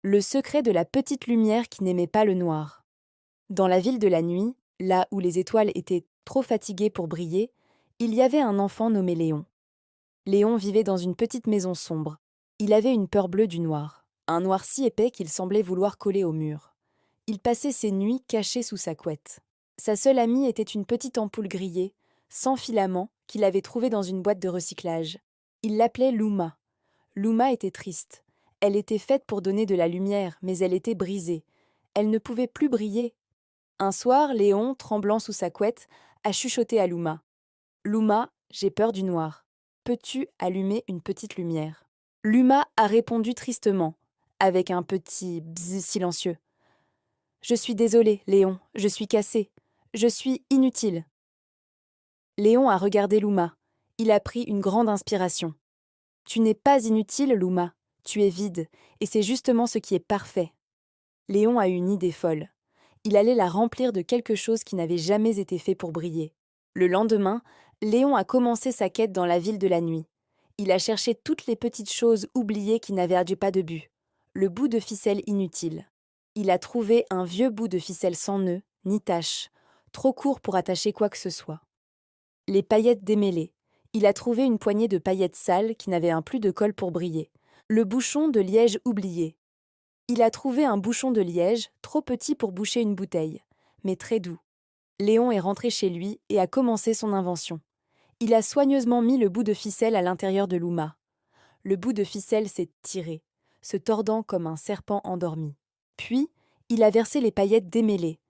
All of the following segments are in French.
Le secret de la petite lumière qui n'aimait pas le noir. Dans la ville de la nuit, là où les étoiles étaient trop fatiguées pour briller, il y avait un enfant nommé Léon. Léon vivait dans une petite maison sombre. Il avait une peur bleue du noir, un noir si épais qu'il semblait vouloir coller au mur. Il passait ses nuits caché sous sa couette. Sa seule amie était une petite ampoule grillée, sans filament, qu'il avait trouvée dans une boîte de recyclage. Il l'appelait Luma. Luma était triste. Elle était faite pour donner de la lumière, mais elle était brisée. Elle ne pouvait plus briller. Un soir, Léon, tremblant sous sa couette, a chuchoté à Luma. Luma, j'ai peur du noir. Peux-tu allumer une petite lumière? Luma a répondu tristement, avec un petit bzz silencieux. Je suis désolé, Léon, je suis cassé. Je suis inutile. Léon a regardé Luma. Il a pris une grande inspiration. Tu n'es pas inutile, Luma. Tu es vide, et c'est justement ce qui est parfait. Léon a eu une idée folle. Il allait la remplir de quelque chose qui n'avait jamais été fait pour briller. Le lendemain, Léon a commencé sa quête dans la ville de la nuit. Il a cherché toutes les petites choses oubliées qui n'avaient pas de but. Le bout de ficelle inutile. Il a trouvé un vieux bout de ficelle sans nœud, ni tache, trop court pour attacher quoi que ce soit. Les paillettes démêlées. Il a trouvé une poignée de paillettes sales qui n'avaient plus de colle pour briller. Le bouchon de liège oublié. Il a trouvé un bouchon de liège, trop petit pour boucher une bouteille, mais très doux. Léon est rentré chez lui et a commencé son invention. Il a soigneusement mis le bout de ficelle à l'intérieur de Luma. Le bout de ficelle s'est tiré, se tordant comme un serpent endormi. Puis, il a versé les paillettes démêlées.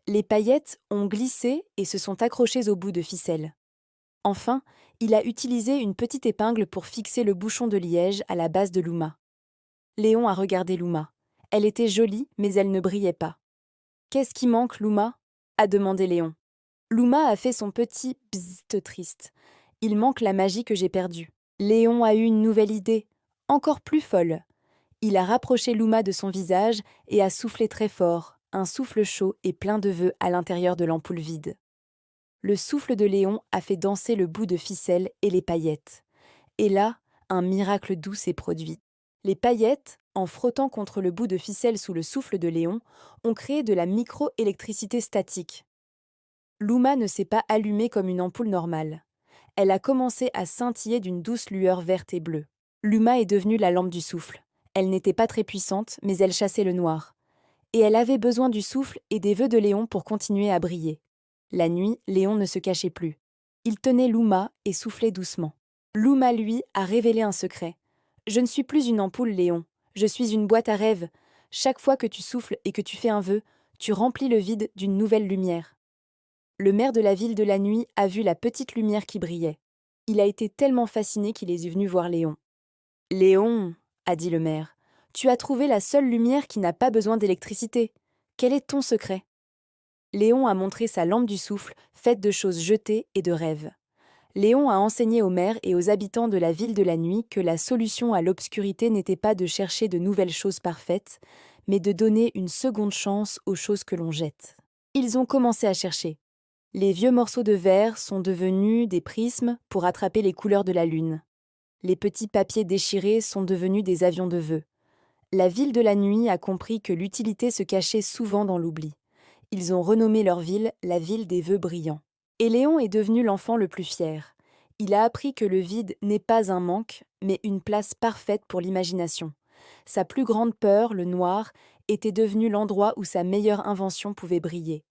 Les paillettes ont glissé et se sont accrochées au bout de ficelle. Enfin, il a utilisé une petite épingle pour fixer le bouchon de liège à la base de Luma. Léon a regardé Luma. Elle était jolie, mais elle ne brillait pas. « Qu'est-ce qui manque, Luma ?» a demandé Léon. Luma a fait son petit bzzzt triste. « Il manque la magie que j'ai perdue. » Léon a eu une nouvelle idée, encore plus folle. Il a rapproché Luma de son visage et a soufflé très fort, un souffle chaud et plein de vœux à l'intérieur de l'ampoule vide. Le souffle de Léon a fait danser le bout de ficelle et les paillettes. Et là, un miracle doux s'est produit. Les paillettes, en frottant contre le bout de ficelle sous le souffle de Léon, ont créé de la micro-électricité statique. Luma ne s'est pas allumée comme une ampoule normale. Elle a commencé à scintiller d'une douce lueur verte et bleue. Luma est devenue la lampe du souffle. Elle n'était pas très puissante, mais elle chassait le noir. Et elle avait besoin du souffle et des vœux de Léon pour continuer à briller. La nuit, Léon ne se cachait plus. Il tenait Luma et soufflait doucement. Luma, lui, a révélé un secret. « Je ne suis plus une ampoule, Léon. Je suis une boîte à rêves. Chaque fois que tu souffles et que tu fais un vœu, tu remplis le vide d'une nouvelle lumière. » Le maire de la ville de la nuit a vu la petite lumière qui brillait. Il a été tellement fasciné qu'il est venu voir Léon. « Léon, » a dit le maire, « tu as trouvé la seule lumière qui n'a pas besoin d'électricité. Quel est ton secret ?» Léon a montré sa lampe du souffle, faite de choses jetées et de rêves. Léon a enseigné au maire et aux habitants de la ville de la nuit que la solution à l'obscurité n'était pas de chercher de nouvelles choses parfaites, mais de donner une seconde chance aux choses que l'on jette. Ils ont commencé à chercher. Les vieux morceaux de verre sont devenus des prismes pour attraper les couleurs de la lune. Les petits papiers déchirés sont devenus des avions de vœux. La ville de la nuit a compris que l'utilité se cachait souvent dans l'oubli. Ils ont renommé leur ville la ville des vœux brillants. Et Léon est devenu l'enfant le plus fier. Il a appris que le vide n'est pas un manque, mais une place parfaite pour l'imagination. Sa plus grande peur, le noir, était devenu l'endroit où sa meilleure invention pouvait briller.